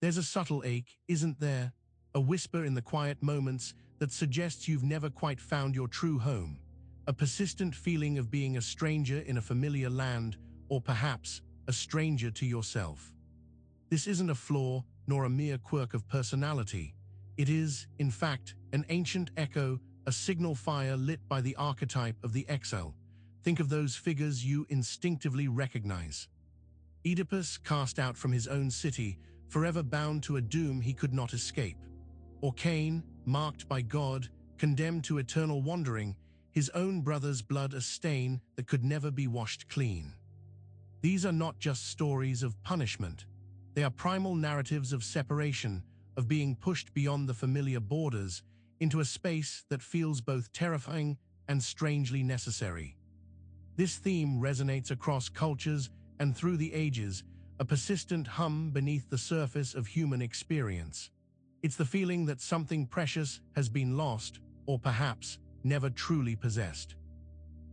There's a subtle ache, isn't there? A whisper in the quiet moments that suggests you've never quite found your true home. A persistent feeling of being a stranger in a familiar land, or perhaps a stranger to yourself. This isn't a flaw, nor a mere quirk of personality. It is, in fact, an ancient echo, a signal fire lit by the archetype of the Exile. Think of those figures you instinctively recognize. Oedipus cast out from his own city, forever bound to a doom he could not escape. Or Cain, marked by God, condemned to eternal wandering, his own brother's blood a stain that could never be washed clean. These are not just stories of punishment. They are primal narratives of separation, of being pushed beyond the familiar borders into a space that feels both terrifying and strangely necessary. This theme resonates across cultures and through the ages, a persistent hum beneath the surface of human experience. It's the feeling that something precious has been lost, or perhaps never truly possessed.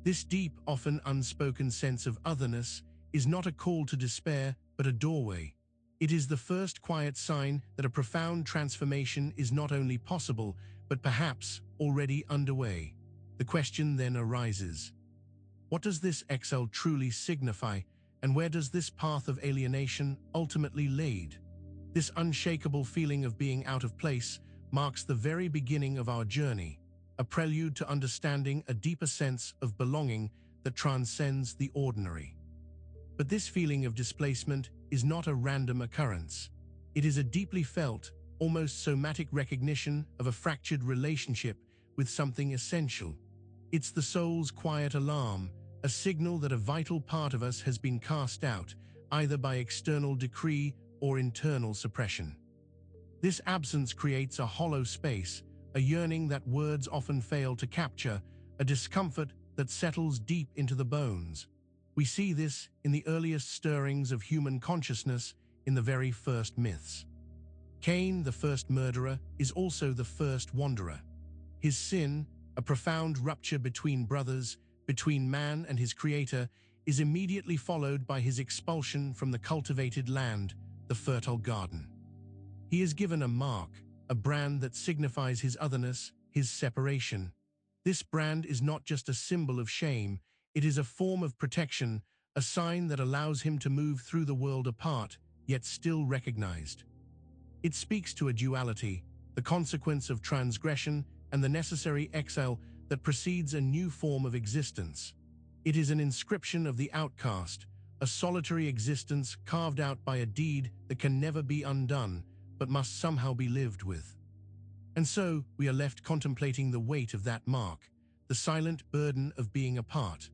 This deep, often unspoken sense of otherness is not a call to despair, but a doorway. It is the first quiet sign that a profound transformation is not only possible, but perhaps already underway. The question then arises: what does this exile truly signify, and where does this path of alienation ultimately lead? This unshakable feeling of being out of place marks the very beginning of our journey, a prelude to understanding a deeper sense of belonging that transcends the ordinary. But this feeling of displacement is not a random occurrence. It is a deeply felt, almost somatic recognition of a fractured relationship with something essential. It's the soul's quiet alarm, a signal that a vital part of us has been cast out, either by external decree or internal suppression. This absence creates a hollow space, a yearning that words often fail to capture, a discomfort that settles deep into the bones. We see this in the earliest stirrings of human consciousness, in the very first myths. Cain, the first murderer, is also the first wanderer. His sin, a profound rupture between brothers, between man and his creator, is immediately followed by his expulsion from the cultivated land, the fertile garden. He is given a mark, a brand that signifies his otherness, his separation. This brand is not just a symbol of shame, it is a form of protection, a sign that allows him to move through the world apart, yet still recognized. It speaks to a duality, the consequence of transgression and the necessary exile that precedes a new form of existence. It is an inscription of the outcast, a solitary existence carved out by a deed that can never be undone, but must somehow be lived with. And so, we are left contemplating the weight of that mark, the silent burden of being apart.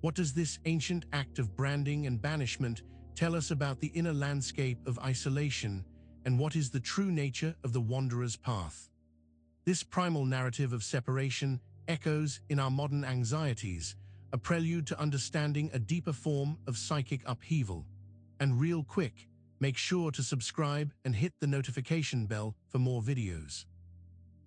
What does this ancient act of branding and banishment tell us about the inner landscape of isolation, and what is the true nature of the wanderer's path? This primal narrative of separation echoes in our modern anxieties, a prelude to understanding a deeper form of psychic upheaval. And real quick, make sure to subscribe and hit the notification bell for more videos.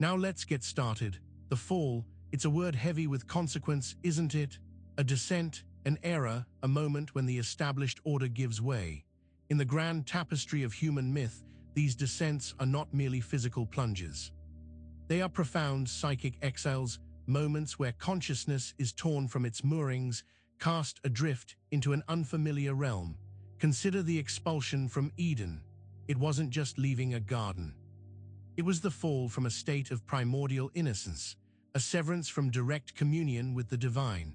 Now let's get started. The fall, it's a word heavy with consequence, isn't it? A descent, an era, a moment when the established order gives way. In the grand tapestry of human myth, these descents are not merely physical plunges. They are profound psychic exiles, moments where consciousness is torn from its moorings, cast adrift into an unfamiliar realm. Consider the expulsion from Eden. It wasn't just leaving a garden. It was the fall from a state of primordial innocence, a severance from direct communion with the divine.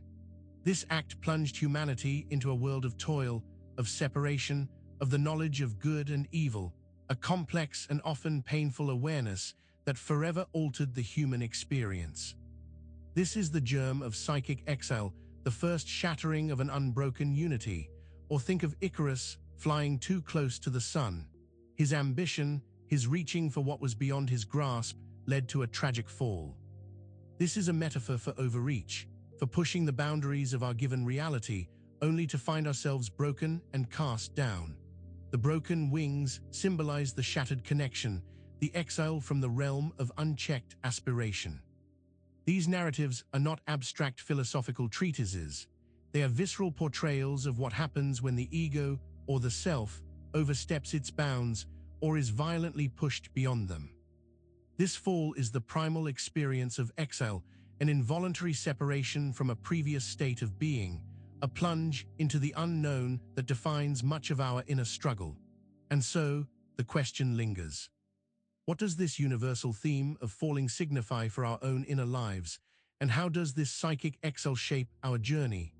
This act plunged humanity into a world of toil, of separation, of the knowledge of good and evil, a complex and often painful awareness that forever altered the human experience. This is the germ of psychic exile, the first shattering of an unbroken unity. Or think of Icarus flying too close to the sun. His ambition, his reaching for what was beyond his grasp, led to a tragic fall. This is a metaphor for overreach, for pushing the boundaries of our given reality, only to find ourselves broken and cast down. The broken wings symbolize the shattered connection, the exile from the realm of unchecked aspiration. These narratives are not abstract philosophical treatises. They are visceral portrayals of what happens when the ego, or the self, oversteps its bounds, or is violently pushed beyond them. This fall is the primal experience of exile, an involuntary separation from a previous state of being, a plunge into the unknown that defines much of our inner struggle. And so, the question lingers. What does this universal theme of falling signify for our own inner lives, and how does this psychic exile shape our journey?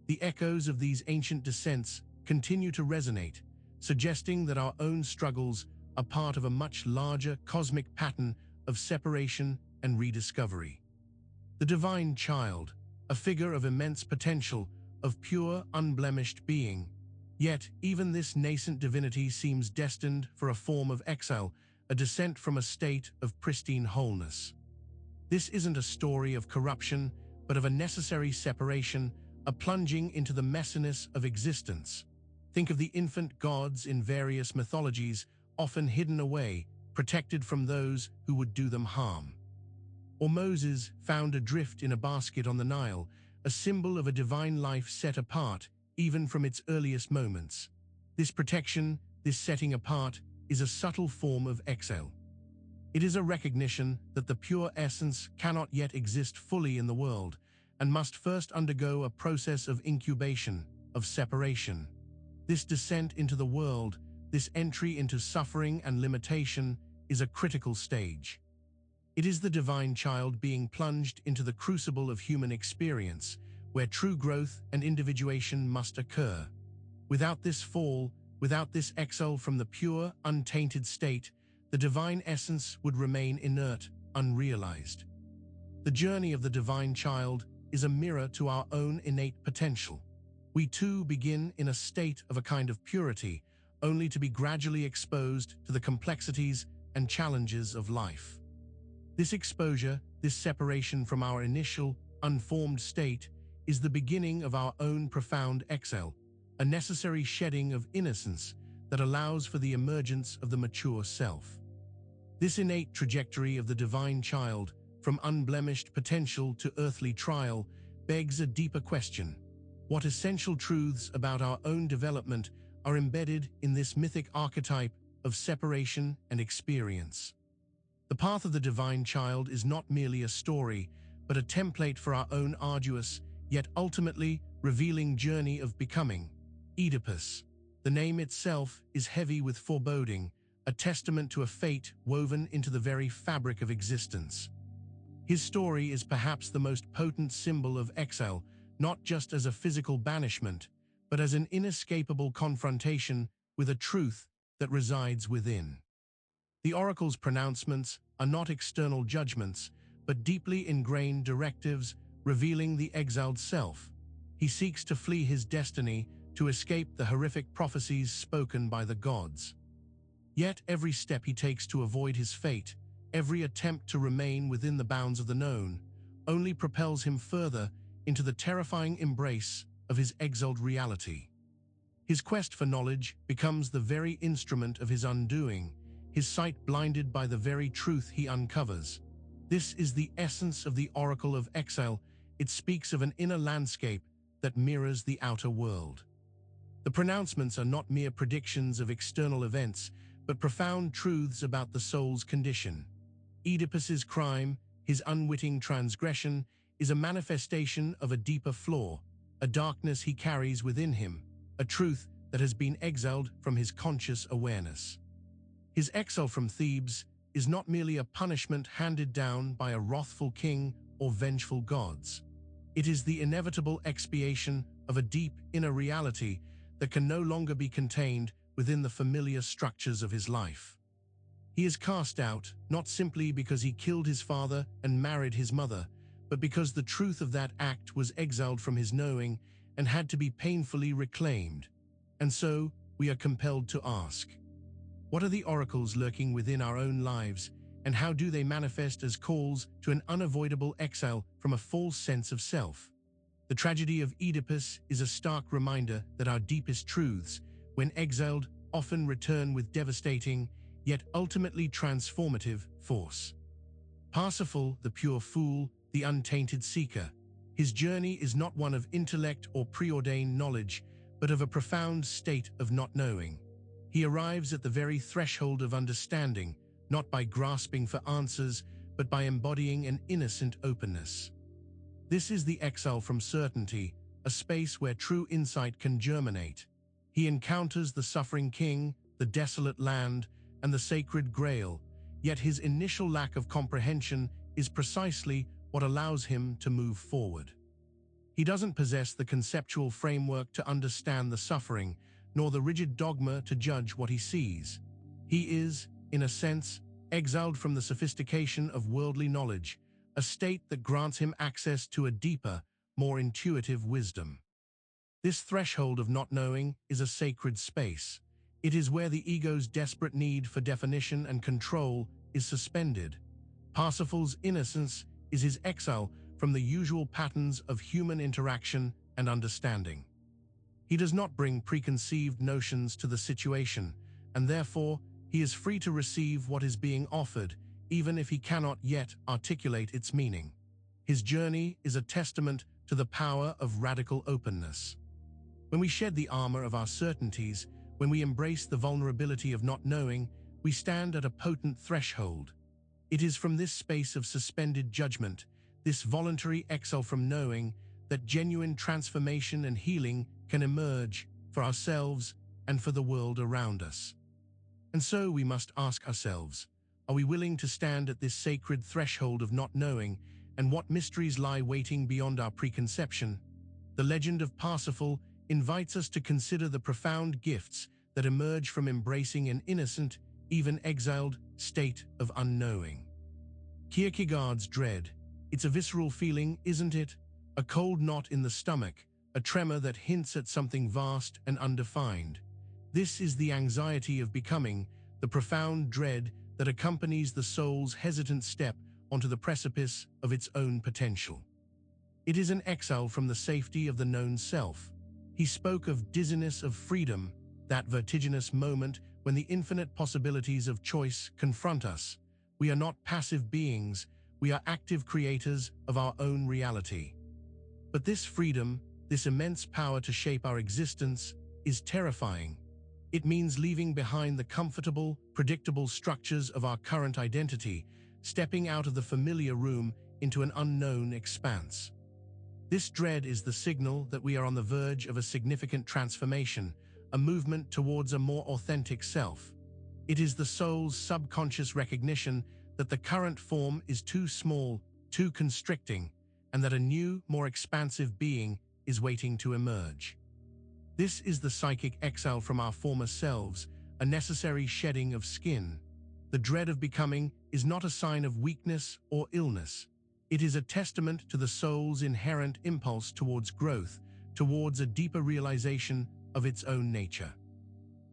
The echoes of these ancient descents continue to resonate, suggesting that our own struggles are part of a much larger cosmic pattern of separation and rediscovery. The divine child, a figure of immense potential, of pure, unblemished being. Yet, even this nascent divinity seems destined for a form of exile, a descent from a state of pristine wholeness. This isn't a story of corruption, but of a necessary separation, a plunging into the messiness of existence. Think of the infant gods in various mythologies, often hidden away, protected from those who would do them harm. Or Moses, found adrift in a basket on the Nile, a symbol of a divine life set apart, even from its earliest moments. This protection, this setting apart, is a subtle form of exile. It is a recognition that the pure essence cannot yet exist fully in the world, and must first undergo a process of incubation, of separation. This descent into the world, this entry into suffering and limitation, is a critical stage. It is the divine child being plunged into the crucible of human experience, where true growth and individuation must occur. Without this fall, without this exile from the pure, untainted state, the divine essence would remain inert, unrealized. The journey of the divine child is a mirror to our own innate potential. We too begin in a state of a kind of purity, only to be gradually exposed to the complexities and challenges of life. This exposure, this separation from our initial, unformed state, is the beginning of our own profound exile, a necessary shedding of innocence that allows for the emergence of the mature self. This innate trajectory of the divine child, from unblemished potential to earthly trial, begs a deeper question. What essential truths about our own development are embedded in this mythic archetype of separation and experience? The path of the divine child is not merely a story, but a template for our own arduous, yet ultimately revealing journey of becoming. Oedipus. The name itself is heavy with foreboding, a testament to a fate woven into the very fabric of existence. His story is perhaps the most potent symbol of exile, not just as a physical banishment, but as an inescapable confrontation with a truth that resides within. The oracle's pronouncements are not external judgments, but deeply ingrained directives revealing the exiled self. He seeks to flee his destiny, to escape the horrific prophecies spoken by the gods. Yet every step he takes to avoid his fate, every attempt to remain within the bounds of the known, only propels him further into the terrifying embrace of his exiled reality. His quest for knowledge becomes the very instrument of his undoing, his sight blinded by the very truth he uncovers. This is the essence of the Oracle of Exile. It speaks of an inner landscape that mirrors the outer world. The pronouncements are not mere predictions of external events, but profound truths about the soul's condition. Oedipus's crime, his unwitting transgression, is a manifestation of a deeper flaw, a darkness he carries within him, a truth that has been exiled from his conscious awareness. His exile from Thebes is not merely a punishment handed down by a wrathful king or vengeful gods. It is the inevitable expiation of a deep inner reality that can no longer be contained within the familiar structures of his life. He is cast out, not simply because he killed his father and married his mother, but because the truth of that act was exiled from his knowing and had to be painfully reclaimed. And so, we are compelled to ask, what are the oracles lurking within our own lives, and how do they manifest as calls to an unavoidable exile from a false sense of self? The tragedy of Oedipus is a stark reminder that our deepest truths, when exiled, often return with devastating, yet ultimately transformative, force. Parsifal, the pure fool, the untainted seeker, his journey is not one of intellect or preordained knowledge, but of a profound state of not knowing. He arrives at the very threshold of understanding, not by grasping for answers, but by embodying an innocent openness. This is the exile from certainty, a space where true insight can germinate. He encounters the suffering king, the desolate land, and the sacred grail, yet his initial lack of comprehension is precisely what allows him to move forward. He doesn't possess the conceptual framework to understand the suffering, nor the rigid dogma to judge what he sees. He is, in a sense, exiled from the sophistication of worldly knowledge, a state that grants him access to a deeper, more intuitive wisdom. This threshold of not knowing is a sacred space. It is where the ego's desperate need for definition and control is suspended. Parsifal's innocence is his exile from the usual patterns of human interaction and understanding. He does not bring preconceived notions to the situation, and therefore he is free to receive what is being offered, even if he cannot yet articulate its meaning. His journey is a testament to the power of radical openness. When we shed the armor of our certainties, when we embrace the vulnerability of not knowing, we stand at a potent threshold. It is from this space of suspended judgment, this voluntary exile from knowing, that genuine transformation and healing can emerge for ourselves and for the world around us. And so we must ask ourselves, are we willing to stand at this sacred threshold of not knowing, and what mysteries lie waiting beyond our preconception? The legend of Parsifal invites us to consider the profound gifts that emerge from embracing an innocent, even exiled, state of unknowing. Kierkegaard's dread. It's a visceral feeling, isn't it? A cold knot in the stomach, a tremor that hints at something vast and undefined. This is the anxiety of becoming, the profound dread that accompanies the soul's hesitant step onto the precipice of its own potential. It is an exile from the safety of the known self. He spoke of dizziness of freedom, that vertiginous moment when the infinite possibilities of choice confront us. We are not passive beings, we are active creators of our own reality. But this freedom, this immense power to shape our existence, is terrifying. It means leaving behind the comfortable, predictable structures of our current identity, stepping out of the familiar room into an unknown expanse. This dread is the signal that we are on the verge of a significant transformation, a movement towards a more authentic self. It is the soul's subconscious recognition that the current form is too small, too constricting, and that a new, more expansive being is waiting to emerge. This is the psychic exile from our former selves, a necessary shedding of skin. The dread of becoming is not a sign of weakness or illness. It is a testament to the soul's inherent impulse towards growth, towards a deeper realization of its own nature.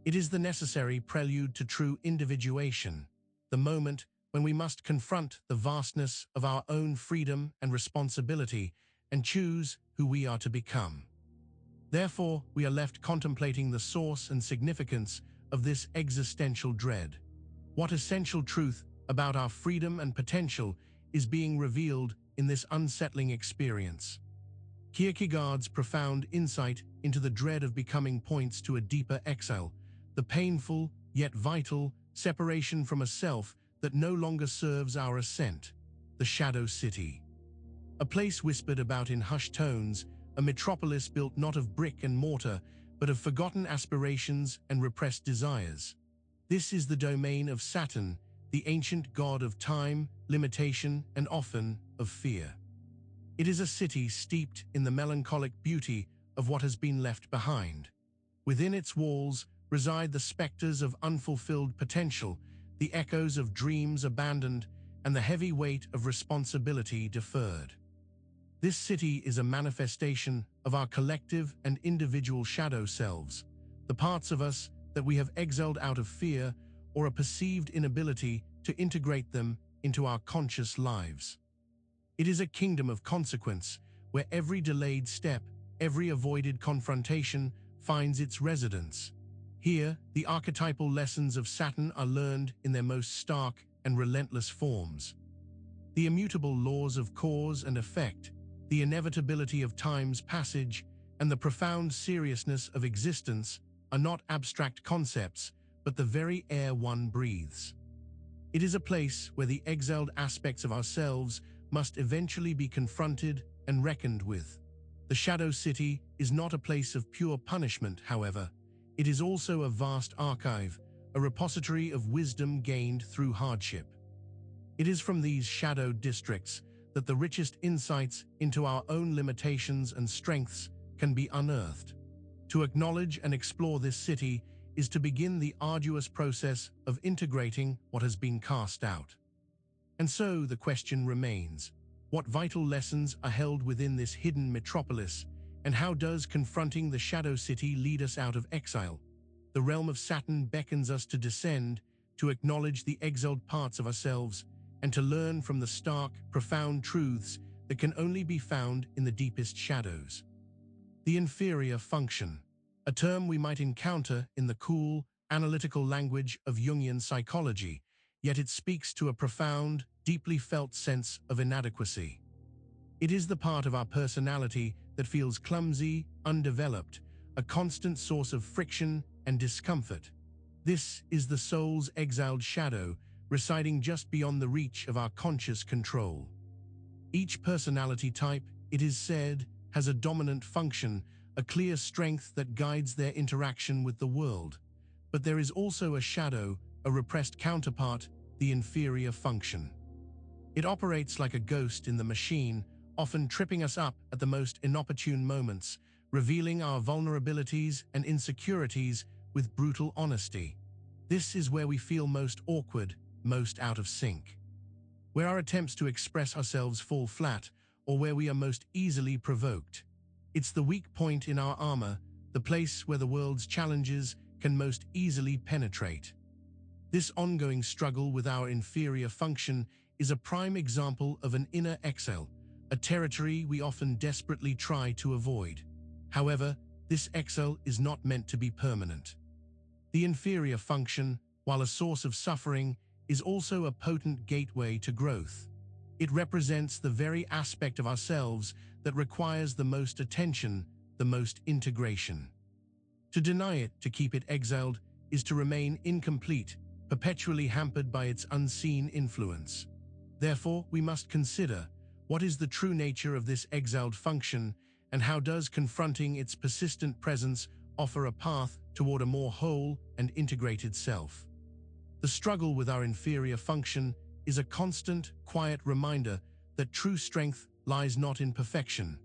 It is the necessary prelude to true individuation, the moment when we must confront the vastness of our own freedom and responsibility and choose who we are to become. Therefore, we are left contemplating the source and significance of this existential dread. What essential truth about our freedom and potential is being revealed in this unsettling experience? Kierkegaard's profound insight into the dread of becoming points to a deeper exile, the painful, yet vital, separation from a self that no longer serves our ascent, the shadow city. A place whispered about in hushed tones, a metropolis built not of brick and mortar, but of forgotten aspirations and repressed desires. This is the domain of Saturn, the ancient god of time, limitation, and often of fear. It is a city steeped in the melancholic beauty of what has been left behind. Within its walls reside the specters of unfulfilled potential, the echoes of dreams abandoned, and the heavy weight of responsibility deferred. This city is a manifestation of our collective and individual shadow selves, the parts of us that we have exiled out of fear or a perceived inability to integrate them into our conscious lives. It is a kingdom of consequence, where every delayed step, every avoided confrontation finds its residence. Here, the archetypal lessons of Saturn are learned in their most stark and relentless forms. The immutable laws of cause and effect, the inevitability of time's passage, and the profound seriousness of existence are not abstract concepts, but the very air one breathes. It is a place where the exiled aspects of ourselves must eventually be confronted and reckoned with. The Shadow City is not a place of pure punishment, however. It is also a vast archive, a repository of wisdom gained through hardship. It is from these shadowed districts that the richest insights into our own limitations and strengths can be unearthed. To acknowledge and explore this city is to begin the arduous process of integrating what has been cast out. And so the question remains, what vital lessons are held within this hidden metropolis, and how does confronting the Shadow City lead us out of exile? The realm of Saturn beckons us to descend, to acknowledge the exiled parts of ourselves, and to learn from the stark, profound truths that can only be found in the deepest shadows. The inferior function, a term we might encounter in the cool, analytical language of Jungian psychology, yet it speaks to a profound, deeply felt sense of inadequacy. It is the part of our personality that feels clumsy, undeveloped, a constant source of friction and discomfort. This is the soul's exiled shadow, residing just beyond the reach of our conscious control. Each personality type, it is said, has a dominant function, a clear strength that guides their interaction with the world. But there is also a shadow, a repressed counterpart, the inferior function. It operates like a ghost in the machine, often tripping us up at the most inopportune moments, revealing our vulnerabilities and insecurities with brutal honesty. This is where we feel most awkward, most out of sync. Where our attempts to express ourselves fall flat, or where we are most easily provoked. It's the weak point in our armor, the place where the world's challenges can most easily penetrate. This ongoing struggle with our inferior function is a prime example of an inner exile, a territory we often desperately try to avoid. However, this exile is not meant to be permanent. The inferior function, while a source of suffering, is also a potent gateway to growth. It represents the very aspect of ourselves that requires the most attention, the most integration. To deny it, to keep it exiled, is to remain incomplete, perpetually hampered by its unseen influence. Therefore, we must consider, what is the true nature of this exiled function, and how does confronting its persistent presence offer a path toward a more whole and integrated self? The struggle with our inferior function is a constant, quiet reminder that true strength lies not in perfection,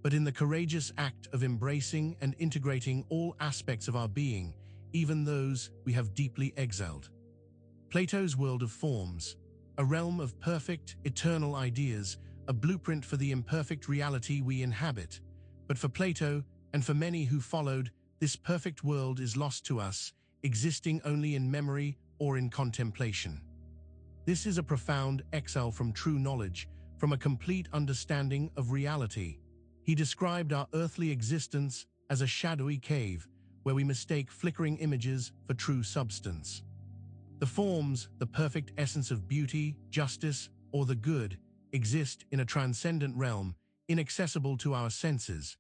but in the courageous act of embracing and integrating all aspects of our being, even those we have deeply exiled. Plato's world of forms, a realm of perfect, eternal ideas, a blueprint for the imperfect reality we inhabit. But for Plato, and for many who followed, this perfect world is lost to us, existing only in memory or in contemplation. This is a profound exile from true knowledge, from a complete understanding of reality. He described our earthly existence as a shadowy cave, where we mistake flickering images for true substance. The forms, the perfect essence of beauty, justice, or the good, exist in a transcendent realm, inaccessible to our senses.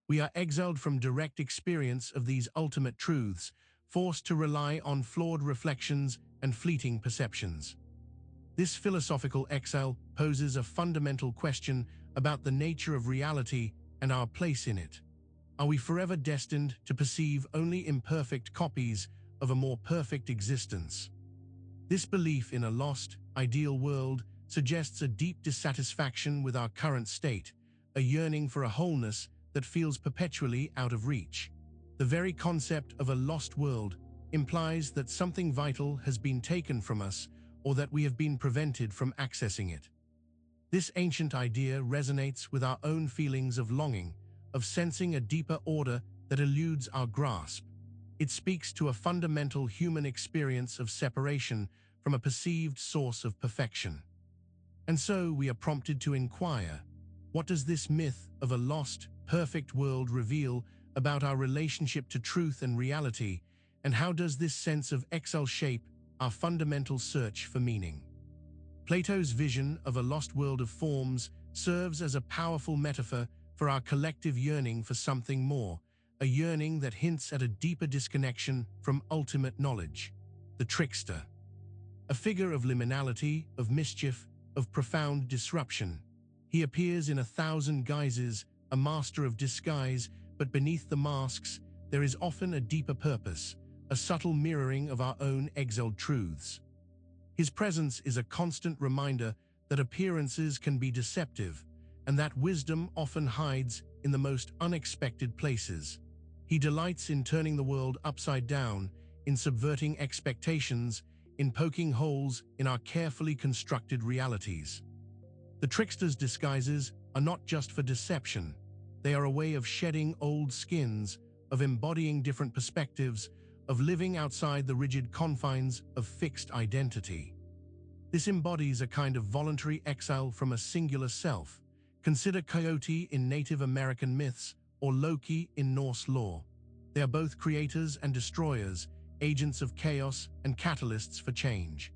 We are exiled from direct experience of these ultimate truths, forced to rely on flawed reflections and fleeting perceptions. This philosophical exile poses a fundamental question about the nature of reality and our place in it. Are we forever destined to perceive only imperfect copies of a more perfect existence? This belief in a lost, ideal world suggests a deep dissatisfaction with our current state, a yearning for a wholeness that feels perpetually out of reach. The very concept of a lost world implies that something vital has been taken from us, or that we have been prevented from accessing it. This ancient idea resonates with our own feelings of longing, of sensing a deeper order that eludes our grasp. It speaks to a fundamental human experience of separation from a perceived source of perfection. And so we are prompted to inquire, what does this myth of a lost, perfect world reveal about our relationship to truth and reality, and how does this sense of exile shape our fundamental search for meaning? Plato's vision of a lost world of forms serves as a powerful metaphor for our collective yearning for something more, a yearning that hints at a deeper disconnection from ultimate knowledge. the trickster. A figure of liminality, of mischief, of profound disruption. He appears in 1,000 guises, a master of disguise, but beneath the masks, there is often a deeper purpose, a subtle mirroring of our own exiled truths. His presence is a constant reminder that appearances can be deceptive, and that wisdom often hides in the most unexpected places. He delights in turning the world upside down, in subverting expectations, in poking holes in our carefully constructed realities. The trickster's disguises are not just for deception. They are a way of shedding old skins, of embodying different perspectives, of living outside the rigid confines of fixed identity. This embodies a kind of voluntary exile from a singular self. Consider Coyote in Native American myths or Loki in Norse lore. They are both creators and destroyers, agents of chaos and catalysts for change.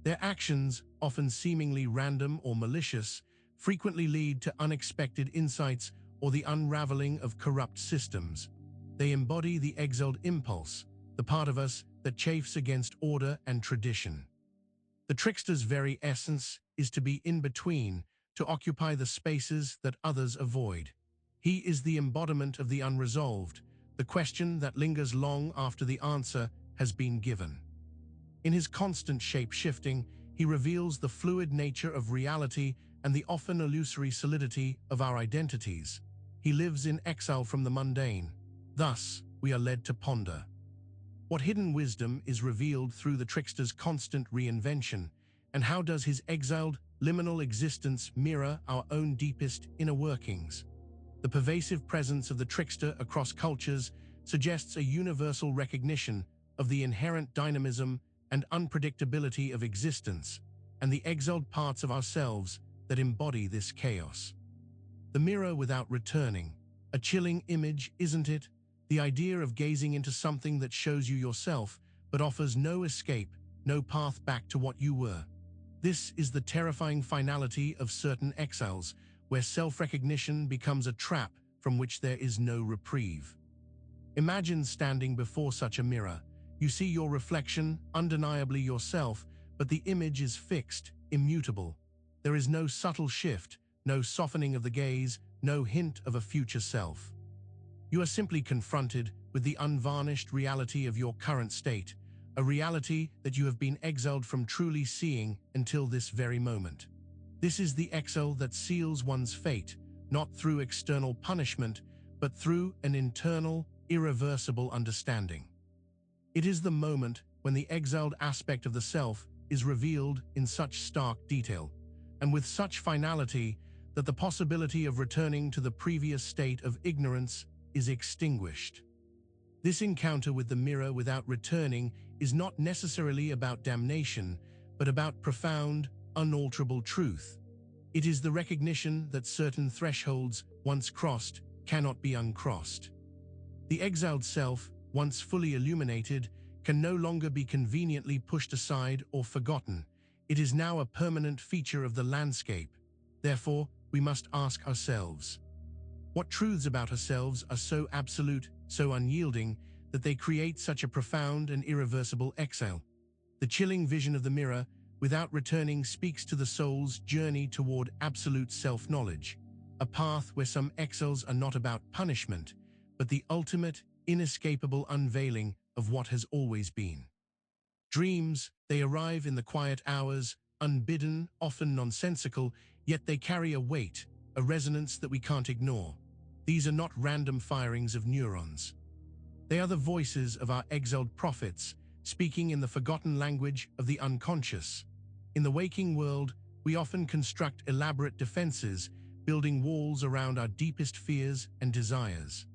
Their actions, often seemingly random or malicious, frequently lead to unexpected insights or the unraveling of corrupt systems. They embody the exiled impulse, the part of us that chafes against order and tradition. The trickster's very essence is to be in between, to occupy the spaces that others avoid. He is the embodiment of the unresolved, the question that lingers long after the answer has been given. In his constant shape-shifting, he reveals the fluid nature of reality and the often illusory solidity of our identities. He lives in exile from the mundane. Thus, we are led to ponder. What hidden wisdom is revealed through the trickster's constant reinvention, and how does his exiled, liminal existence mirror our own deepest inner workings? The pervasive presence of the trickster across cultures suggests a universal recognition of the inherent dynamism and unpredictability of existence, and the exiled parts of ourselves that embody this chaos. The mirror without returning, a chilling image, isn't it? The idea of gazing into something that shows you yourself, but offers no escape, no path back to what you were. This is the terrifying finality of certain exiles, where self-recognition becomes a trap from which there is no reprieve. Imagine standing before such a mirror. You see your reflection, undeniably yourself, but the image is fixed, immutable. There is no subtle shift, no softening of the gaze, no hint of a future self. You are simply confronted with the unvarnished reality of your current state, a reality that you have been exiled from truly seeing until this very moment. This is the exile that seals one's fate, not through external punishment, but through an internal, irreversible understanding. It is the moment when the exiled aspect of the self is revealed in such stark detail, and with such finality that the possibility of returning to the previous state of ignorance is extinguished. This encounter with the mirror without returning is not necessarily about damnation, but about profound, unalterable truth. It is the recognition that certain thresholds, once crossed, cannot be uncrossed. The exiled self, once fully illuminated, can no longer be conveniently pushed aside or forgotten. It is now a permanent feature of the landscape. Therefore, we must ask ourselves, what truths about ourselves are so absolute, so unyielding, that they create such a profound and irreversible exile? The chilling vision of the mirror, without returning, speaks to the soul's journey toward absolute self-knowledge, a path where some exiles are not about punishment, but the ultimate, inescapable unveiling of what has always been. Dreams, they arrive in the quiet hours, unbidden, often nonsensical, yet they carry a weight, a resonance that we can't ignore. These are not random firings of neurons. They are the voices of our exiled prophets, speaking in the forgotten language of the unconscious. In the waking world, we often construct elaborate defenses, building walls around our deepest fears and desires.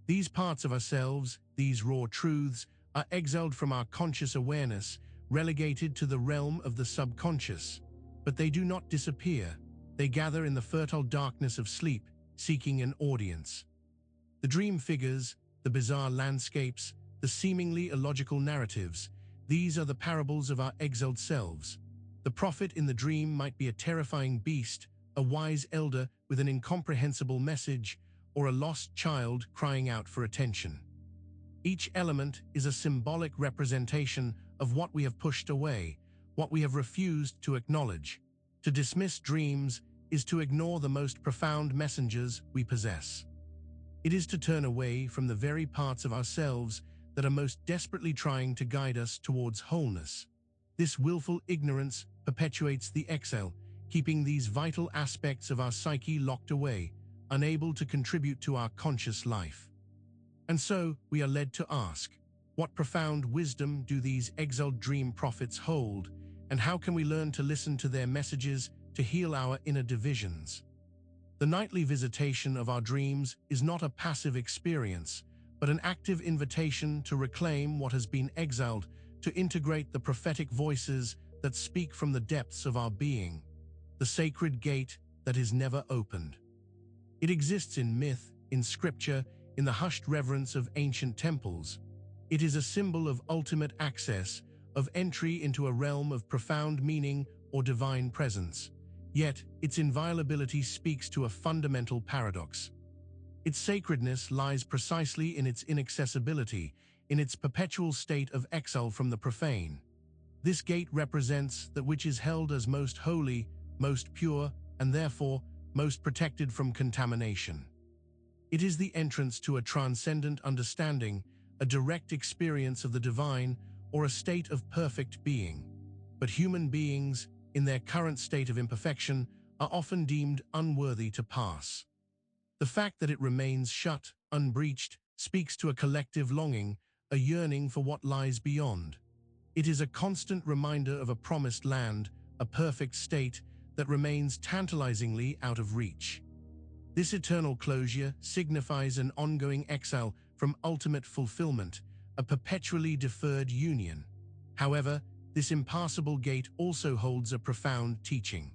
These parts of ourselves, these raw truths, are exiled from our conscious awareness, relegated to the realm of the subconscious. But they do not disappear. They gather in the fertile darkness of sleep, seeking an audience. The dream figures, the bizarre landscapes, the seemingly illogical narratives, these are the parables of our exiled selves. The prophet in the dream might be a terrifying beast, a wise elder with an incomprehensible message, or a lost child crying out for attention. Each element is a symbolic representation of what we have pushed away, what we have refused to acknowledge. To dismiss dreams is to ignore the most profound messengers we possess. It is to turn away from the very parts of ourselves that are most desperately trying to guide us towards wholeness. This willful ignorance perpetuates the exile, keeping these vital aspects of our psyche locked away, unable to contribute to our conscious life. And so, we are led to ask, what profound wisdom do these exiled dream prophets hold, and how can we learn to listen to their messages to heal our inner divisions? The nightly visitation of our dreams is not a passive experience, but an active invitation to reclaim what has been exiled, to integrate the prophetic voices that speak from the depths of our being, the sacred gate that is never opened. It exists in myth, in scripture, in the hushed reverence of ancient temples. It is a symbol of ultimate access, of entry into a realm of profound meaning or divine presence. Yet, its inviolability speaks to a fundamental paradox. Its sacredness lies precisely in its inaccessibility, in its perpetual state of exile from the profane. This gate represents that which is held as most holy, most pure, and therefore most protected from contamination. It is the entrance to a transcendent understanding, a direct experience of the divine, or a state of perfect being. But human beings, in their current state of imperfection, are often deemed unworthy to pass. The fact that it remains shut, unbreached, speaks to a collective longing, a yearning for what lies beyond. It is a constant reminder of a promised land, a perfect state that remains tantalizingly out of reach. This eternal closure signifies an ongoing exile from ultimate fulfillment, a perpetually deferred union. However, this impassable gate also holds a profound teaching.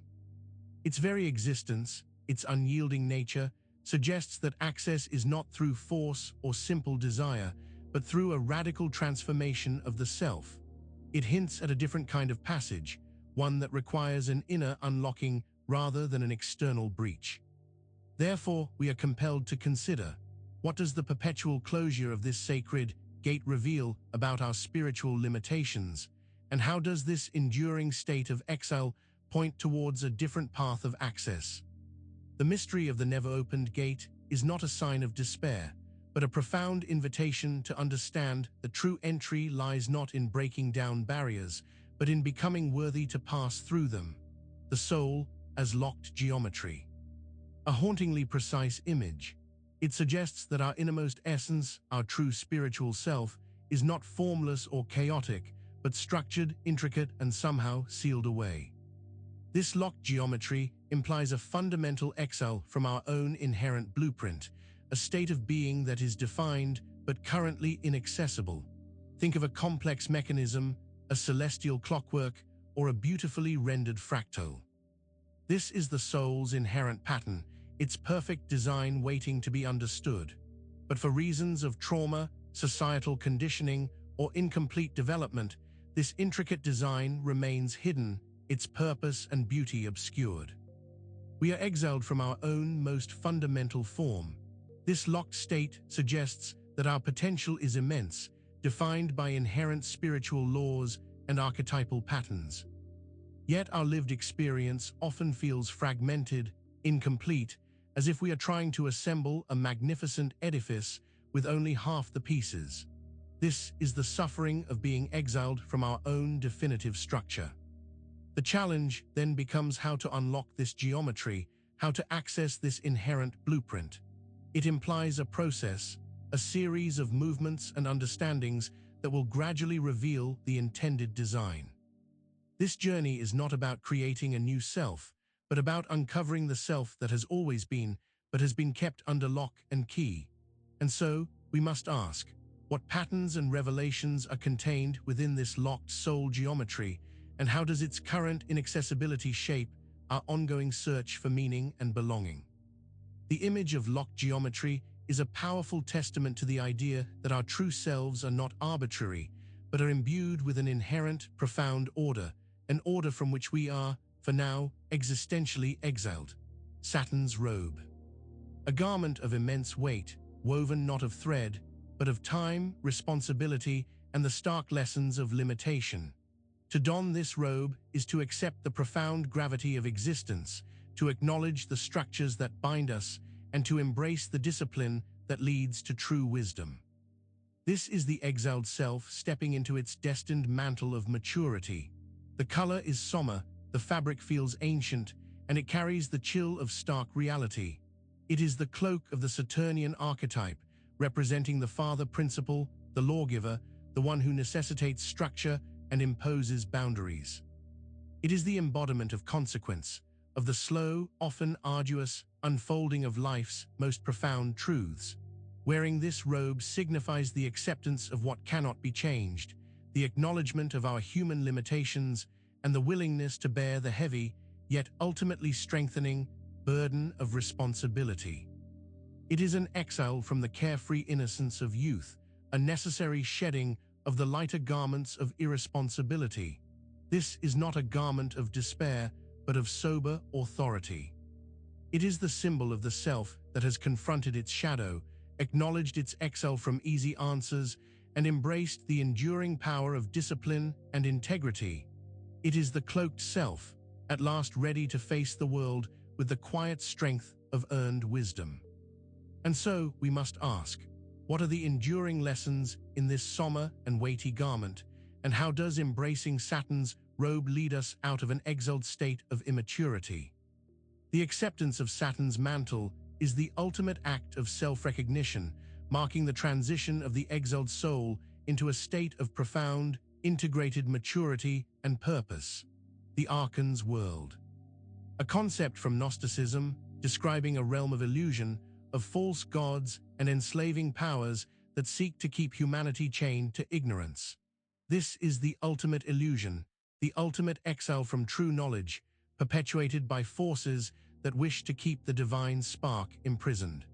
Its very existence, its unyielding nature, suggests that access is not through force or simple desire, but through a radical transformation of the self. It hints at a different kind of passage, one that requires an inner unlocking rather than an external breach. Therefore, we are compelled to consider, what does the perpetual closure of this sacred gate reveal about our spiritual limitations, and how does this enduring state of exile point towards a different path of access? The mystery of the never-opened gate is not a sign of despair, but a profound invitation to understand that true entry lies not in breaking down barriers, but in becoming worthy to pass through them. The soul as locked geometry. A hauntingly precise image. It suggests that our innermost essence, our true spiritual self, is not formless or chaotic, but structured, intricate, and somehow sealed away. This locked geometry implies a fundamental exile from our own inherent blueprint, a state of being that is defined but currently inaccessible. Think of a complex mechanism, a celestial clockwork, or a beautifully rendered fractal. This is the soul's inherent pattern, its perfect design waiting to be understood. But for reasons of trauma, societal conditioning, or incomplete development, this intricate design remains hidden, its purpose and beauty obscured. We are exiled from our own most fundamental form. This locked state suggests that our potential is immense, defined by inherent spiritual laws and archetypal patterns. Yet our lived experience often feels fragmented, incomplete, as if we are trying to assemble a magnificent edifice with only half the pieces. This is the suffering of being exiled from our own definitive structure. The challenge then becomes how to unlock this geometry, how to access this inherent blueprint. It implies a process, a series of movements and understandings that will gradually reveal the intended design. This journey is not about creating a new self, but about uncovering the self that has always been, but has been kept under lock and key. And so, we must ask, what patterns and revelations are contained within this locked soul geometry, and how does its current inaccessibility shape our ongoing search for meaning and belonging? The image of locked geometry is a powerful testament to the idea that our true selves are not arbitrary, but are imbued with an inherent, profound order, an order from which we are, for now, existentially exiled. Saturn's robe. A garment of immense weight, woven not of thread, but but of time, responsibility, and the stark lessons of limitation. To don this robe is to accept the profound gravity of existence, to acknowledge the structures that bind us, and to embrace the discipline that leads to true wisdom. This is the exiled self stepping into its destined mantle of maturity. The color is somber, the fabric feels ancient, and it carries the chill of stark reality. It is the cloak of the Saturnian archetype, representing the father principle, the lawgiver, the one who necessitates structure and imposes boundaries. It is the embodiment of consequence, of the slow, often arduous, unfolding of life's most profound truths. Wearing this robe signifies the acceptance of what cannot be changed, the acknowledgement of our human limitations, and the willingness to bear the heavy, yet ultimately strengthening, burden of responsibility. It is an exile from the carefree innocence of youth, a necessary shedding of the lighter garments of irresponsibility. This is not a garment of despair, but of sober authority. It is the symbol of the self that has confronted its shadow, acknowledged its exile from easy answers, and embraced the enduring power of discipline and integrity. It is the cloaked self, at last ready to face the world with the quiet strength of earned wisdom. And so we must ask, what are the enduring lessons in this somber and weighty garment, and how does embracing Saturn's robe lead us out of an exiled state of immaturity? The acceptance of Saturn's mantle is the ultimate act of self-recognition, marking the transition of the exiled soul into a state of profound, integrated maturity and purpose. The Archon's world. A concept from Gnosticism describing a realm of illusion, of false gods and enslaving powers that seek to keep humanity chained to ignorance. This is the ultimate illusion, the ultimate exile from true knowledge, perpetuated by forces that wish to keep the divine spark imprisoned.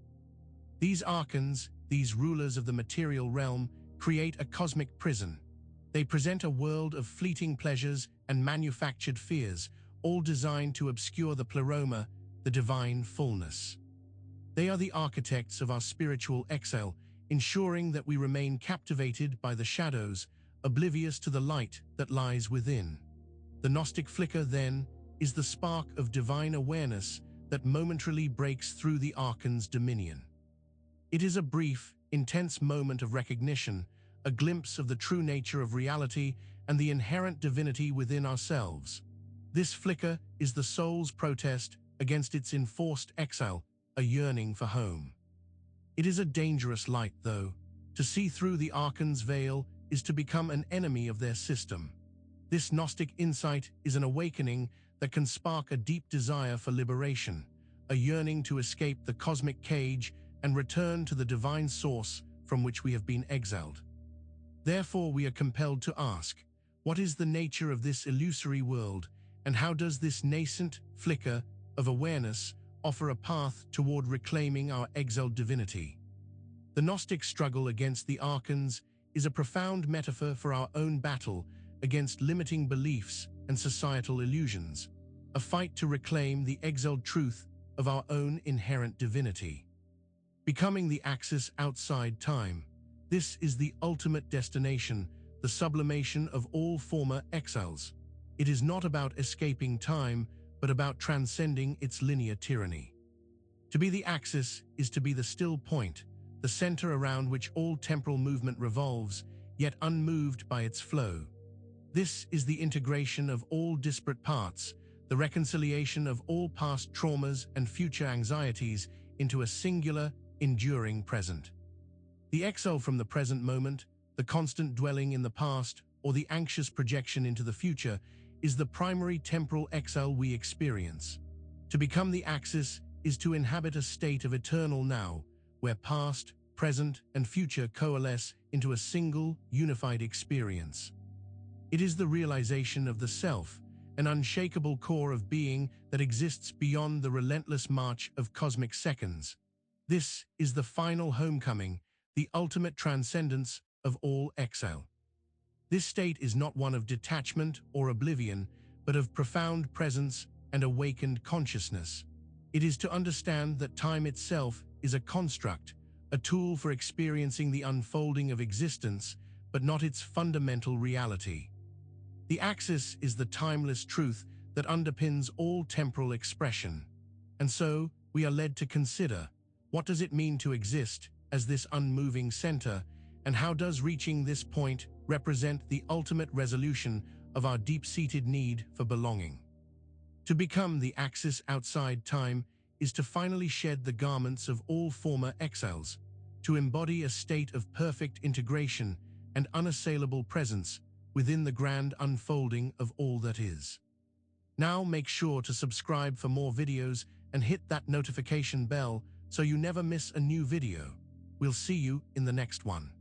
These archons, these rulers of the material realm, create a cosmic prison. They present a world of fleeting pleasures and manufactured fears, all designed to obscure the pleroma, the divine fullness. They are the architects of our spiritual exile, ensuring that we remain captivated by the shadows, oblivious to the light that lies within. The Gnostic flicker, then, is the spark of divine awareness that momentarily breaks through the Archon's dominion. It is a brief, intense moment of recognition, a glimpse of the true nature of reality and the inherent divinity within ourselves. This flicker is the soul's protest against its enforced exile, a yearning for home. It is a dangerous light, though. To see through the Archon's veil is to become an enemy of their system. This Gnostic insight is an awakening that can spark a deep desire for liberation, a yearning to escape the cosmic cage and return to the divine source from which we have been exiled. Therefore, we are compelled to ask, what is the nature of this illusory world, and how does this nascent flicker of awareness offer a path toward reclaiming our exiled divinity? The Gnostic struggle against the Archons is a profound metaphor for our own battle against limiting beliefs and societal illusions, a fight to reclaim the exiled truth of our own inherent divinity. Becoming the axis outside time, this is the ultimate destination, the sublimation of all former exiles. It is not about escaping time, but about transcending its linear tyranny. To be the axis is to be the still point, the center around which all temporal movement revolves, yet unmoved by its flow. This is the integration of all disparate parts, the reconciliation of all past traumas and future anxieties into a singular, enduring present. The exile from the present moment, the constant dwelling in the past, or the anxious projection into the future, is the primary temporal exile we experience. To become the axis is to inhabit a state of eternal now, where past, present, and future coalesce into a single, unified experience. It is the realization of the self, an unshakable core of being that exists beyond the relentless march of cosmic seconds. This is the final homecoming, the ultimate transcendence of all exile. This state is not one of detachment or oblivion, but of profound presence and awakened consciousness. It is to understand that time itself is a construct, a tool for experiencing the unfolding of existence, but not its fundamental reality. The axis is the timeless truth that underpins all temporal expression. And so, we are led to consider, what does it mean to exist as this unmoving center, and how does reaching this point represent the ultimate resolution of our deep-seated need for belonging? To become the axis outside time is to finally shed the garments of all former exiles, to embody a state of perfect integration and unassailable presence within the grand unfolding of all that is. Now make sure to subscribe for more videos and hit that notification bell so you never miss a new video. We'll see you in the next one.